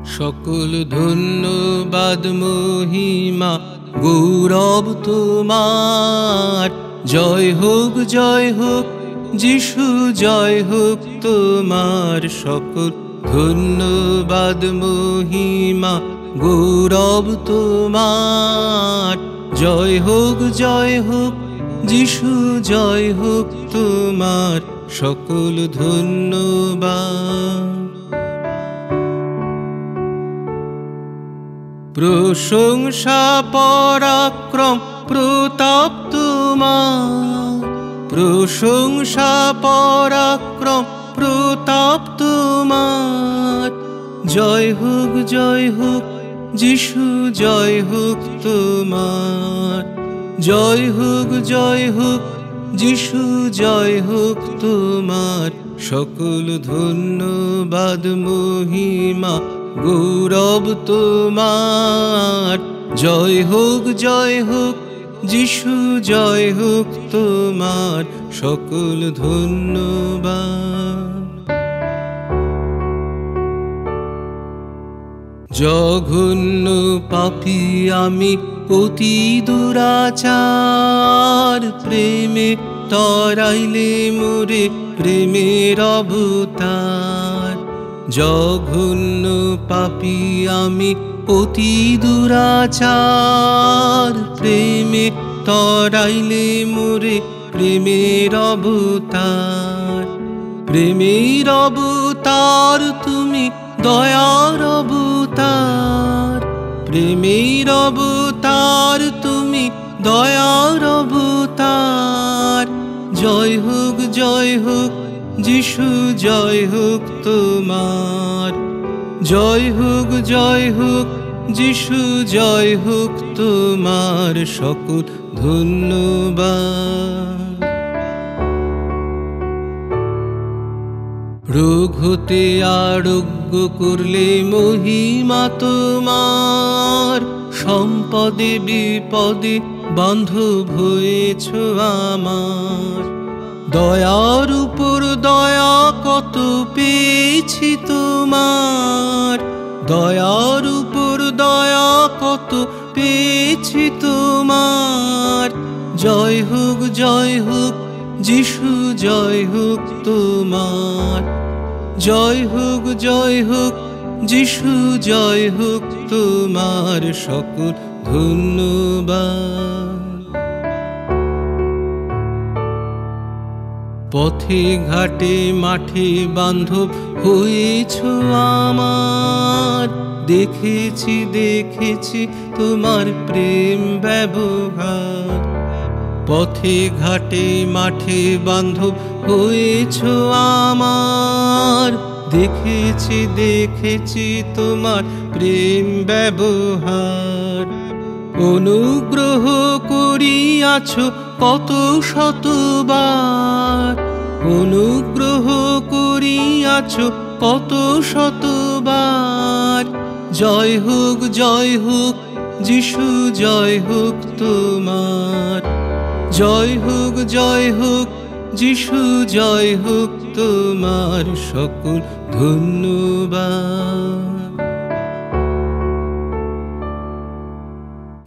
সকল ধন্যবাদ মহিমা গৌরব তোমার। জয় হোক যিশু, জয় হোক তোমার। সকল ধন্যবাদ মহিমা গৌরব তোমার। জয় হোক যিশু, জয় হোক তোমার। সকল ধন্যবাদ। প্রশংসা পরাক্রম প্রতাপ তোমার। প্রশংসা পরাক্রম প্রতাপ তোমার। জয় হোক যিশু, জয় হোক তোমার। জয় হোক যিশু, জয় হোক তোমার। সকল ধন্যবাদ মহিমা গৌরব তোমার। জয় হোক যিশু, জয় হোক তোমার। সকল ধন্যবাদ। জঘন্য পাপী আমি অতি দুরাচার। প্রেমে তরাইলে মোরে প্রেমের অবতার। জঘন্য পাপী আমি অতি দুরাচার। প্রেমে তরাইলে মোরে প্রেমের অবতার। প্রেমের অবতার তুমি, দয়ার অবতার। প্রেমের অবতার তুমি, দয়ার অবতার। জয় হোক যিশু, জয় হোক তোমার। জয় হোক যিশু, জয় হোক তোমার। সকল ধন্যবাদ। রোগ হতে আরোগ্য করলে মহিমা তোমার। সম্পদে বিপদে বান্ধব হয়েছ আমার। দয়ার উপর দয়া কত পেয়েছি তোমার। দয়ার উপর দয়া কত পেয়েছি তোমার। জয় হোক যিশু, জয় হোক তোমার। জয় হোক যিশু, জয় হোক তোমার। সকল ধন্যবাদ। পথে ঘাটে মাঠে বান্ধব হয়েছ আমার। দেখেছি তোমার প্রেম ব্যবহার। পথে ঘাটে মাঠে বান্ধব হয়েছ আমার। দেখেছি তোমার প্রেম ব্যবহার। অনুগ্রহ করিয়াছ কত শতবার। অনুগ্রহ করিয়াছ কত শতবার। জয় হোক যিশু, জয় হোক তোমার। জয় হোক যিশু, জয় হোক তোমার। সকল ধন্যবাদ।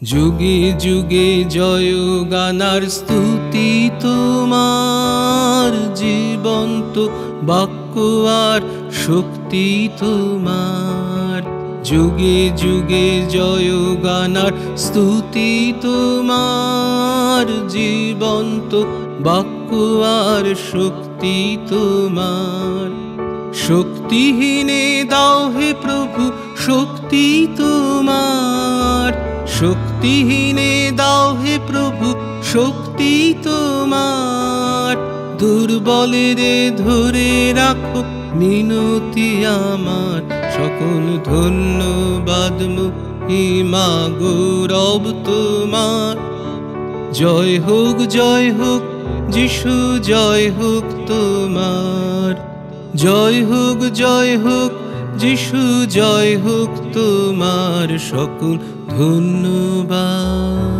যুগে যুগে জয় গানার স্তুতি তোমার। জীবন্ত বাক্য আর শক্তি তোমার। যুগে যুগে জয় গানার স্তুতি তোমার। জীবন্ত বাক্য আর শক্তি তোমার। শক্তিহীনে দাও হে প্রভু শক্তি তোমার। শক্তিহীনে দাও হে প্রভু শক্তি তোমার। দুর্বলেরে ধরে রাখো মিনতি আমার। সকল ধন্যবাদ মহিমা গৌরব তোমার। জয় হোক যিশু, জয় হোক তোমার। জয় হোক যিশু, জয় হোক তোমার। সকল ধন্যবাদ।